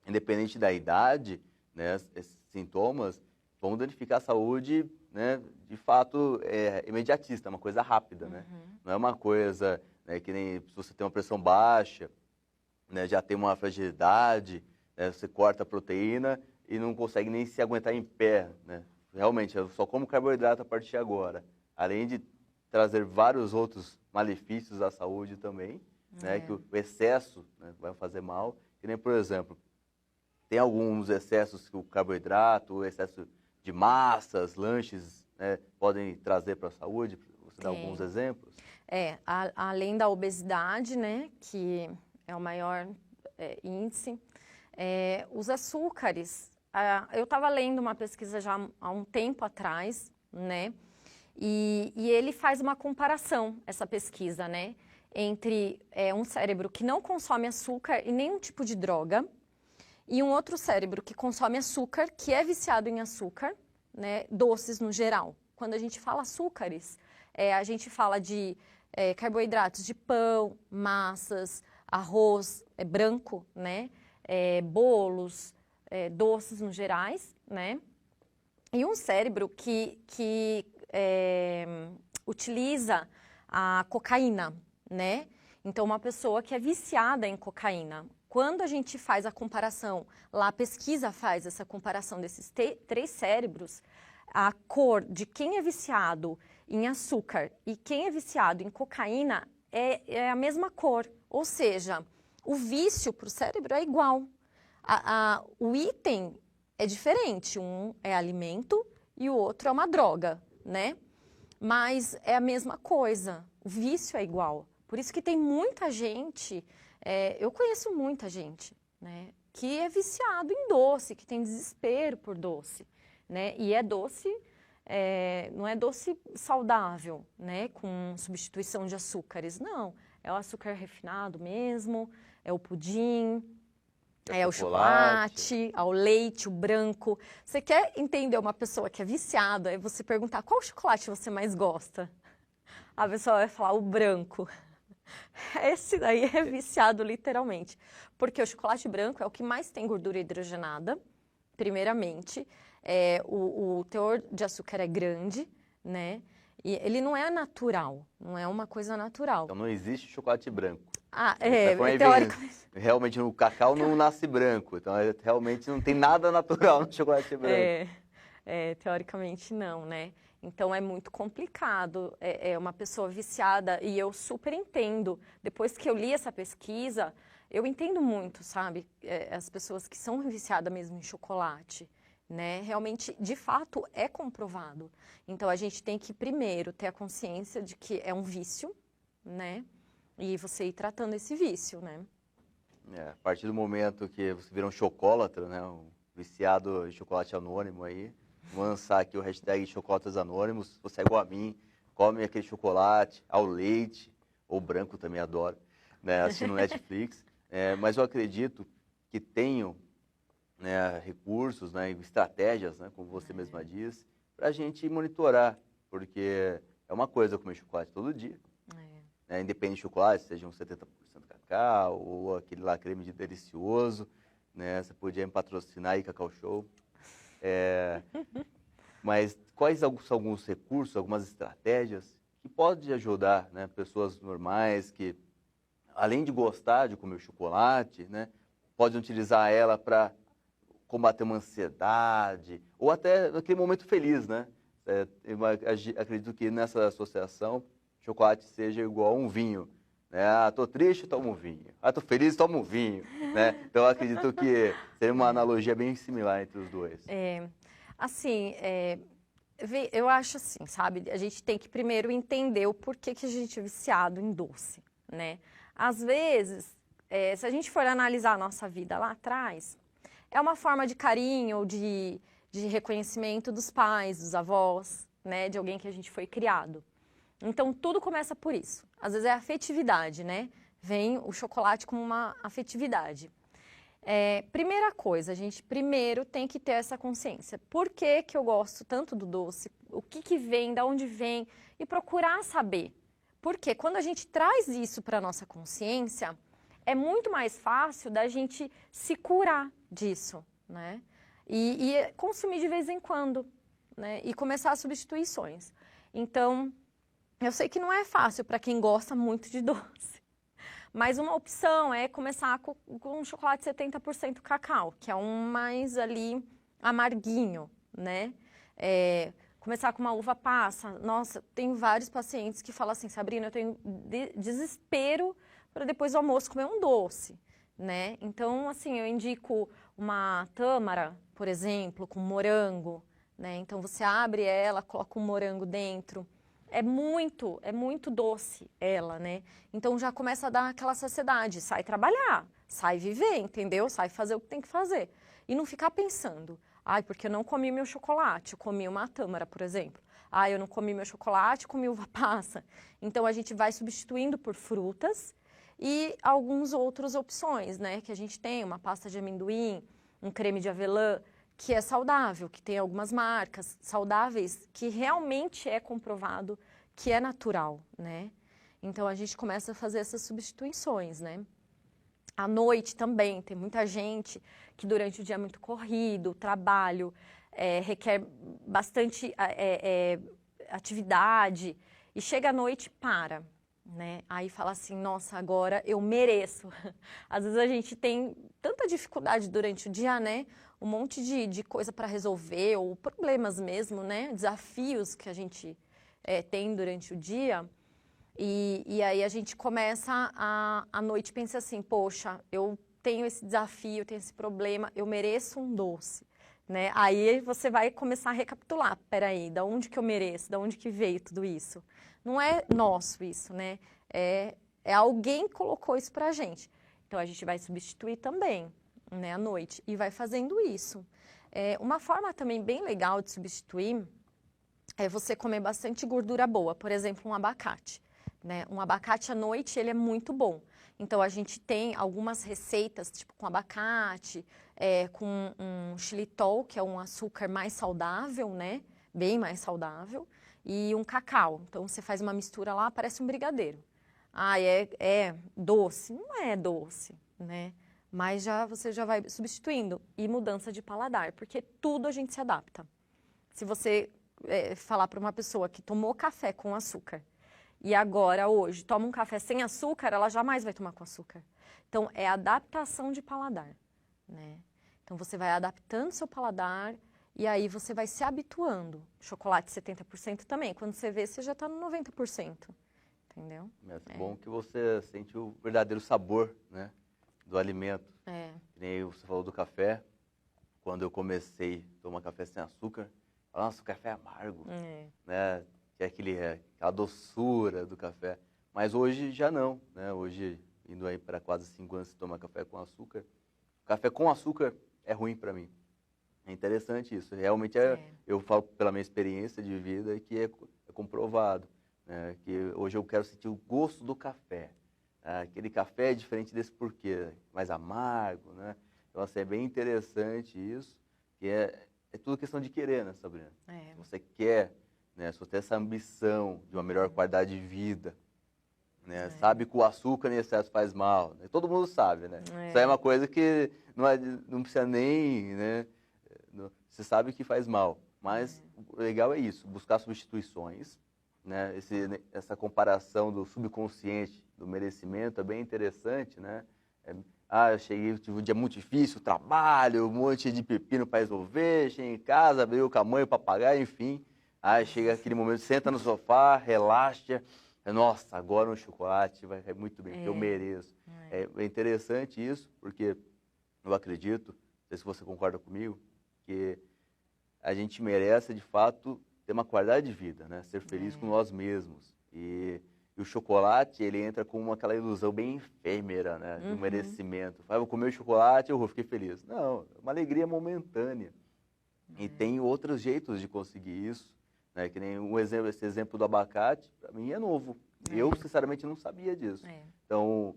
independente da idade, né, esses sintomas vão danificar a saúde, né, de fato, imediatista, é uma coisa rápida. Né? Não é uma coisa, né, que nem se você tem uma pressão baixa, né, já tem uma fragilidade, né, você corta a proteína e não consegue nem se aguentar em pé, né? Realmente, eu só como carboidrato a partir de agora. Além de trazer vários outros malefícios à saúde também, né? Que o excesso, né, vai fazer mal. Que nem, por exemplo, tem alguns excessos que o carboidrato, o excesso de massas, lanches, né, podem trazer para a saúde. Você dá alguns exemplos? Além da obesidade, né, que é o maior índice, os açúcares. Eu estava lendo uma pesquisa já há um tempo atrás, né? E ele faz uma comparação, essa pesquisa, né? Entre um cérebro que não consome açúcar e nenhum tipo de droga e um outro cérebro que consome açúcar, que é viciado em açúcar, né? Doces no geral. Quando a gente fala açúcares, a gente fala de carboidratos de pão, massas, arroz branco, né? Bolos, doces no gerais, né? E um cérebro que utiliza a cocaína, né? Então, uma pessoa que é viciada em cocaína. Quando a gente faz a comparação, lá a pesquisa faz essa comparação desses 3 cérebros, a cor de quem é viciado em açúcar e quem é viciado em cocaína é a mesma cor. Ou seja, o vício para o cérebro é igual. O item é diferente, um é alimento e o outro é uma droga, né? Mas é a mesma coisa, o vício é igual. Por isso que tem muita gente, eu conheço muita gente, né, que é viciado em doce, que tem desespero por doce, né? E é doce, não é doce saudável, né, com substituição de açúcares, não. É o açúcar refinado mesmo, é o pudim, é o chocolate, o leite, o branco. Você quer entender uma pessoa que é viciada, é você perguntar qual chocolate você mais gosta? A pessoa vai falar o branco. Esse daí é viciado literalmente. Porque o chocolate branco é o que mais tem gordura hidrogenada, primeiramente. O teor de açúcar é grande, né? E ele não é natural, não é uma coisa natural. Então não existe chocolate branco. Teoricamente. Realmente o cacau não nasce branco, então realmente não tem nada natural no chocolate branco. Teoricamente não, né? Então é muito complicado, é uma pessoa viciada e eu super entendo. Depois que eu li essa pesquisa, eu entendo muito, sabe? As pessoas que são viciadas mesmo em chocolate, né? Realmente, de fato, é comprovado. Então a gente tem que primeiro ter a consciência de que é um vício, né? E você ir tratando esse vício, né? A partir do momento que você vira um chocolatra, né? Um viciado em chocolate anônimo aí, vou lançar aqui o hashtag chocolates anônimos, você é igual a mim, come aquele chocolate ao leite, ou branco também adoro, né? Assistindo Netflix. Mas eu acredito que tenham, né, recursos, né, estratégias, né, como você mesma diz, para a gente monitorar, porque é uma coisa comer chocolate todo dia, né, independente de chocolate, seja um 70% cacau ou aquele lá creme de delicioso, né, você podia me patrocinar aí, Cacau Show. Mas quais são alguns recursos, algumas estratégias que podem ajudar, né, pessoas normais que, além de gostar de comer chocolate, né, podem utilizar ela para combater uma ansiedade, ou até naquele momento feliz, né? Eu acredito que nessa associação, chocolate seja igual a um vinho, né? Ah, tô triste, tomo um vinho. Ah, tô feliz, tomo um vinho, né? Então, eu acredito que seria uma analogia bem similar entre os dois. Eu acho assim, sabe? A gente tem que primeiro entender o porquê que a gente é viciado em doce, né? Às vezes, se a gente for analisar a nossa vida lá atrás, é uma forma de carinho, de reconhecimento dos pais, dos avós, né? De alguém que a gente foi criado. Então, tudo começa por isso. Às vezes é afetividade, né? Vem o chocolate como uma afetividade. Primeira coisa, a gente primeiro tem que ter essa consciência. Por que que eu gosto tanto do doce? O que vem, de onde vem? E procurar saber. Porque quando a gente traz isso para a nossa consciência, é muito mais fácil da gente se curar disso, né? E consumir de vez em quando, né? E começar as substituições. Então, eu sei que não é fácil para quem gosta muito de doce. Mas uma opção é começar com um chocolate 70% cacau, que é um mais ali amarguinho, né? Começar com uma uva passa. Nossa, tem vários pacientes que falam assim, Sabrina, eu tenho desespero para depois do almoço comer um doce, né? Então, assim, eu indico uma tâmara, por exemplo, com morango, né? Então, você abre ela, coloca um morango dentro. É muito doce ela, né? Então, já começa a dar aquela saciedade. Sai trabalhar, sai viver, entendeu? Sai fazer o que tem que fazer. E não ficar pensando, porque eu não comi meu chocolate, eu comi uma tâmara, por exemplo. Eu não comi meu chocolate, comi uva passa. Então, a gente vai substituindo por frutas e algumas outras opções, né? Que a gente tem, uma pasta de amendoim, um creme de avelã, que é saudável, que tem algumas marcas saudáveis, que realmente é comprovado que é natural, né? Então, a gente começa a fazer essas substituições, né? À noite também, tem muita gente que durante o dia é muito corrido, trabalho, requer bastante atividade, e chega à noite e para, né? Aí fala assim, nossa, agora eu mereço. Às vezes a gente tem tanta dificuldade durante o dia, né? Um monte de coisa para resolver, ou problemas mesmo, né? Desafios que a gente tem durante o dia. E aí a gente começa à noite pensa assim, poxa, eu tenho esse desafio, tenho esse problema, eu mereço um doce, né? Aí você vai começar a recapitular, peraí, da onde que eu mereço, da onde que veio tudo isso? Não é nosso isso, né? É alguém que colocou isso pra gente. Então a gente vai substituir também, né, à noite, e vai fazendo isso. Uma forma também bem legal de substituir é você comer bastante gordura boa, por exemplo, um abacate. Né? Um abacate à noite, ele é muito bom. Então, a gente tem algumas receitas, tipo com abacate, com um xilitol, que é um açúcar mais saudável, né? Bem mais saudável, e um cacau. Então, você faz uma mistura lá, parece um brigadeiro. Ah, é doce? Não é doce, né? Mas você já vai substituindo. E mudança de paladar, porque tudo a gente se adapta. Se você falar para uma pessoa que tomou café com açúcar, e agora, hoje, toma um café sem açúcar, ela jamais vai tomar com açúcar. Então, é adaptação de paladar, né? Então, você vai adaptando seu paladar e aí você vai se habituando. Chocolate 70% também. Quando você vê, você já está no 90%, entendeu? É bom que você sente o verdadeiro sabor, né, do alimento. Que nem você falou do café. Quando eu comecei a tomar café sem açúcar, nossa, o café é amargo, né? Que é aquela doçura do café. Mas hoje já não, né? Hoje, indo aí para quase 5 anos, tomar café com açúcar. Café com açúcar é ruim para mim. É interessante isso. Realmente eu falo pela minha experiência de vida que é comprovado, né? Que hoje eu quero sentir o gosto do café. Aquele café é diferente desse porquê, mais amargo, né? Então, assim, é bem interessante isso, que é tudo questão de querer, né, Sabrina? Se você quer, né, se você tem essa ambição de uma melhor qualidade de vida, né, sabe que o açúcar em excesso faz mal, né? Todo mundo sabe, né? Isso aí é uma coisa que não precisa nem, né? Você sabe que faz mal, mas o legal é isso, buscar substituições, né? Essa comparação do subconsciente, do merecimento é bem interessante, né? Eu tive um dia muito difícil, trabalho, um monte de pepino para resolver, cheguei em casa, veio com a mãe, o papagaio, enfim. Aí chega aquele momento, senta no sofá, relaxa. Nossa, agora um chocolate vai muito bem, eu mereço. É interessante isso, porque eu acredito, não sei se você concorda comigo, que a gente merece, de fato, ter uma qualidade de vida, né? Ser feliz com nós mesmos. E o chocolate, ele entra com aquela ilusão bem efêmera, né? Do merecimento. Eu vou comer o chocolate, eu fiquei feliz. Não, é uma alegria momentânea. E tem outros jeitos de conseguir isso, né? Que nem esse exemplo do abacate, para mim é novo. Eu, sinceramente, não sabia disso. Então,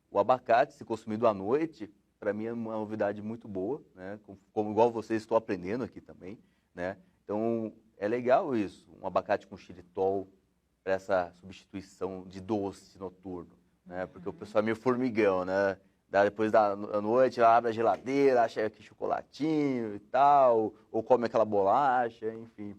o abacate, se consumido à noite, para mim é uma novidade muito boa, né? Como igual vocês, estou aprendendo aqui também, né? Então, é legal isso. Um abacate com xilitol, para essa substituição de doce noturno, né? Porque o pessoal é meio formigão, né? Depois da noite, ela abre a geladeira, acha aquele chocolatinho e tal, ou come aquela bolacha, enfim.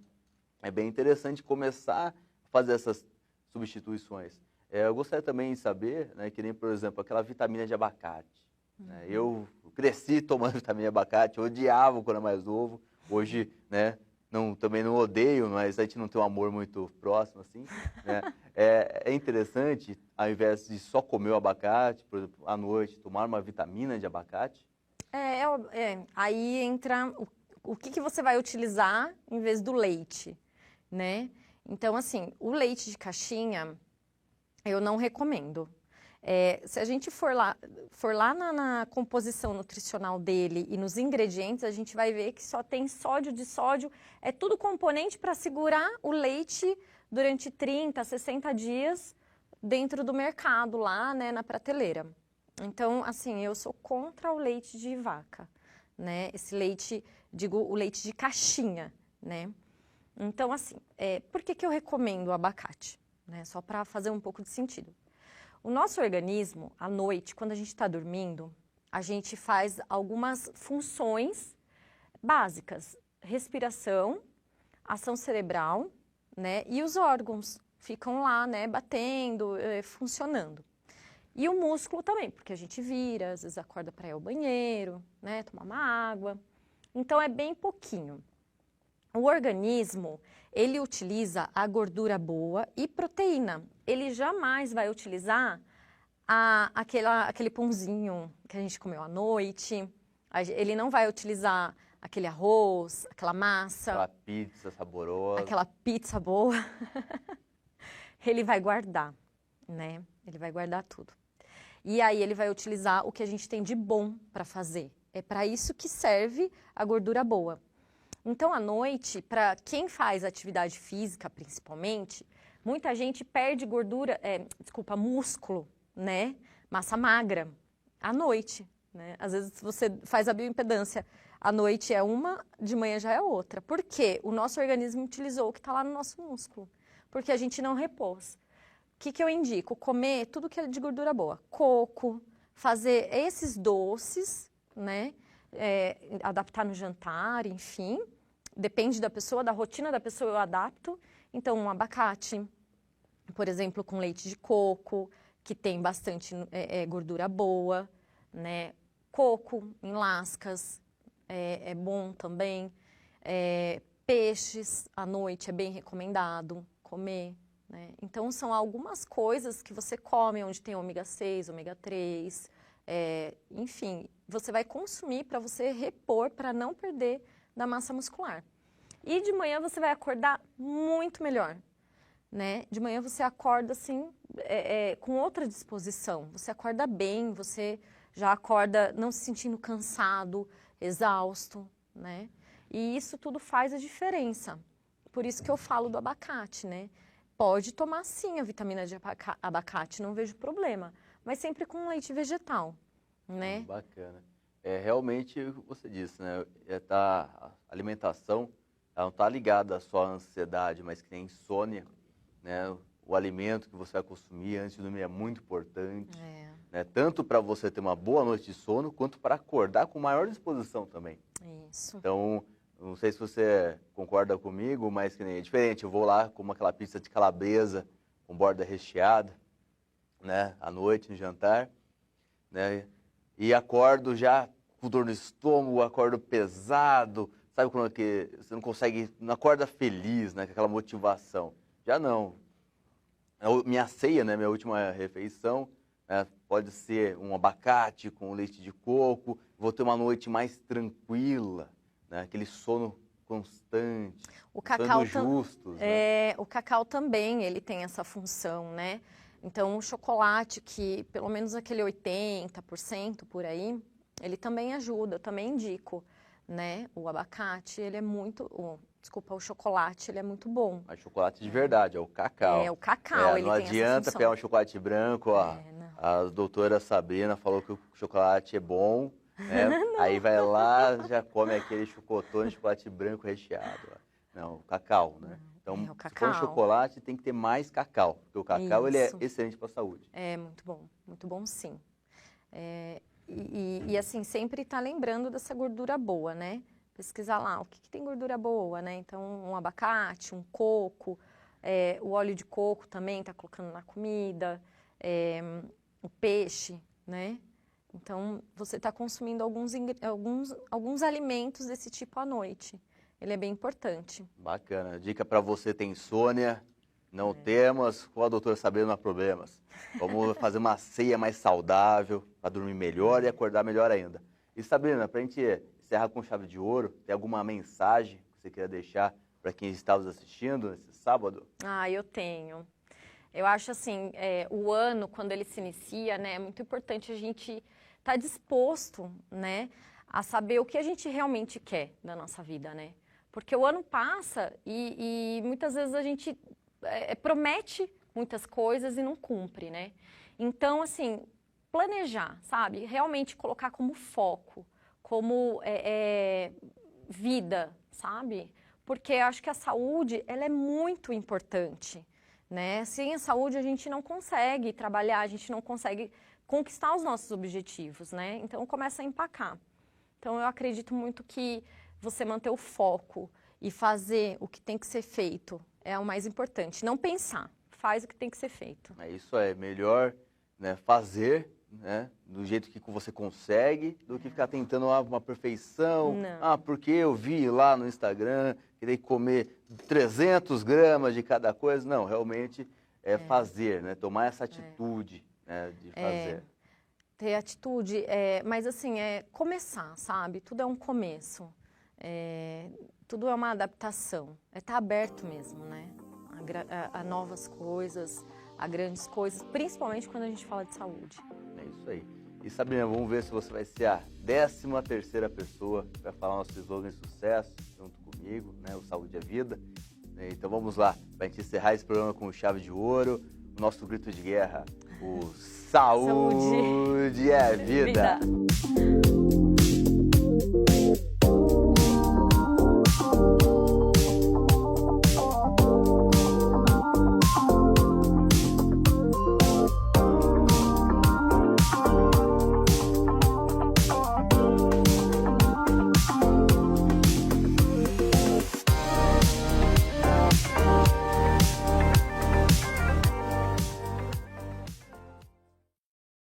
É bem interessante começar a fazer essas substituições. Eu gostaria também de saber, né, que nem, por exemplo, aquela vitamina de abacate. Né? Eu cresci tomando vitamina de abacate, eu odiava quando era mais novo. Hoje, né, também não odeio, mas a gente não tem um amor muito próximo, assim, né? É interessante, ao invés de só comer o abacate, por exemplo, à noite, tomar uma vitamina de abacate? Aí entra o que você vai utilizar em vez do leite, né? Então, assim, o leite de caixinha, eu não recomendo. Se a gente for lá na composição nutricional dele e nos ingredientes, a gente vai ver que só tem sódio de sódio. É tudo componente para segurar o leite durante 30, 60 dias dentro do mercado lá, né, na prateleira. Então, assim, eu sou contra o leite de vaca, né? Esse leite, o leite de caixinha, né? Então, assim, por que eu recomendo o abacate? Né? Só para fazer um pouco de sentido. O nosso organismo, à noite, quando a gente está dormindo, a gente faz algumas funções básicas. Respiração, ação cerebral, né? E os órgãos ficam lá, né? Batendo, funcionando. E o músculo também, porque a gente vira, às vezes acorda para ir ao banheiro, né? Tomar uma água. Então, é bem pouquinho. O organismo, ele utiliza a gordura boa e proteína. Ele jamais vai utilizar aquele pãozinho que a gente comeu à noite. Ele não vai utilizar aquele arroz, aquela massa. Aquela pizza saborosa. Aquela pizza boa. Ele vai guardar, né? Ele vai guardar tudo. E aí ele vai utilizar o que a gente tem de bom para fazer. É para isso que serve a gordura boa. Então, à noite, para quem faz atividade física, principalmente, muita gente perde músculo, né? Massa magra, à noite, né? Às vezes você faz a bioimpedância, à noite é uma, de manhã já é outra. Por quê? O nosso organismo utilizou o que está lá no nosso músculo, porque a gente não repôs. O que eu indico? Comer tudo que é de gordura boa. Coco, fazer esses doces, né? Adaptar no jantar, enfim. Depende da pessoa, da rotina da pessoa, eu adapto. Então, um abacate, por exemplo, com leite de coco, que tem bastante gordura boa, né? Coco em lascas, é bom também. Peixes, à noite, é bem recomendado comer, né? Então, são algumas coisas que você come, onde tem ômega 6, ômega 3, enfim, você vai consumir para você repor, para não perder da massa muscular. E de manhã você vai acordar muito melhor, né? De manhã você acorda assim, com outra disposição. Você acorda bem, você já acorda não se sentindo cansado, exausto, né? E isso tudo faz a diferença. Por isso que eu falo do abacate, né? Pode tomar sim a vitamina de abacate, não vejo problema. Mas sempre com leite vegetal, né? Bacana. Realmente o que você disse, né? A alimentação, ela não está ligada só à ansiedade, mas que tem insônia, né? O alimento que você vai consumir antes de dormir é muito importante, né? Tanto para você ter uma boa noite de sono, quanto para acordar com maior disposição também. Isso. Então, não sei se você concorda comigo, mas que nem é diferente. Eu vou lá, como aquela pizza de calabresa com borda recheada, né? À noite, no jantar, né? E acordo já com dor no estômago, acordo pesado, sabe quando que você não consegue, não acorda feliz, né? Com aquela motivação. Já não. Minha ceia, né? Minha última refeição, né? Pode ser um abacate com leite de coco. Vou ter uma noite mais tranquila, né? Aquele sono constante, o cacau justos, né? O cacau também, ele tem essa função, né? Então, o chocolate, que pelo menos aquele 80% por aí, ele também ajuda, eu também indico, né? O abacate, ele é o chocolate, ele é muito bom. Mas chocolate de verdade, é o cacau. O cacau, ele não tem essa adianta função. pegar um chocolate branco, ó. A doutora Sabrina falou que o chocolate é bom, né? Aí vai lá, já come aquele chocotone, chocolate branco recheado. Ó. Não, o cacau, né? Então, se for chocolate, tem que ter mais cacau, porque o cacau ele é excelente para a saúde. É muito bom sim. E assim, sempre tá lembrando dessa gordura boa, né? Pesquisar lá, o que tem gordura boa, né? Então, um abacate, um coco, o óleo de coco também tá colocando na comida, o peixe, né? Então, você está consumindo alguns alimentos desse tipo à noite. Ele é bem importante. Bacana. Dica para você tem insônia, não temas, com a doutora Sabrina não há problemas. Vamos fazer uma ceia mais saudável, para dormir melhor e acordar melhor ainda. E Sabrina, para a gente encerrar com chave de ouro, tem alguma mensagem que você queira deixar para quem está nos assistindo nesse sábado? Eu tenho. Eu acho assim, o ano, quando ele se inicia, né, é muito importante a gente estar disposto, né, a saber o que a gente realmente quer da nossa vida, né? Porque o ano passa e muitas vezes a gente promete muitas coisas e não cumpre, né? Então, assim, planejar, sabe? Realmente colocar como foco, como vida, sabe? Porque eu acho que a saúde, ela é muito importante, né? Sem a saúde a gente não consegue trabalhar, a gente não consegue conquistar os nossos objetivos, né? Então começa a empacar. Então eu acredito muito que você manter o foco e fazer o que tem que ser feito é o mais importante. Não pensar, faz o que tem que ser feito. É isso aí, melhor, né, fazer, né, do jeito que você consegue, do que ficar tentando uma perfeição. Não. Porque eu vi lá no Instagram, querer comer 300 gramas de cada coisa. Não, realmente é fazer, né, tomar essa atitude, né, de fazer. Ter atitude, mas assim, começar, sabe? Tudo é um começo. Tudo é uma adaptação. É estar aberto mesmo, né? A novas coisas, a grandes coisas, principalmente quando a gente fala de saúde. É isso aí. E Sabrina, vamos ver se você vai ser a 13ª pessoa que vai falar nosso slogan de sucesso junto comigo, né? O Saúde é Vida. Então vamos lá, para a gente encerrar esse programa com chave de ouro, o nosso grito de guerra, o Saúde é Vida.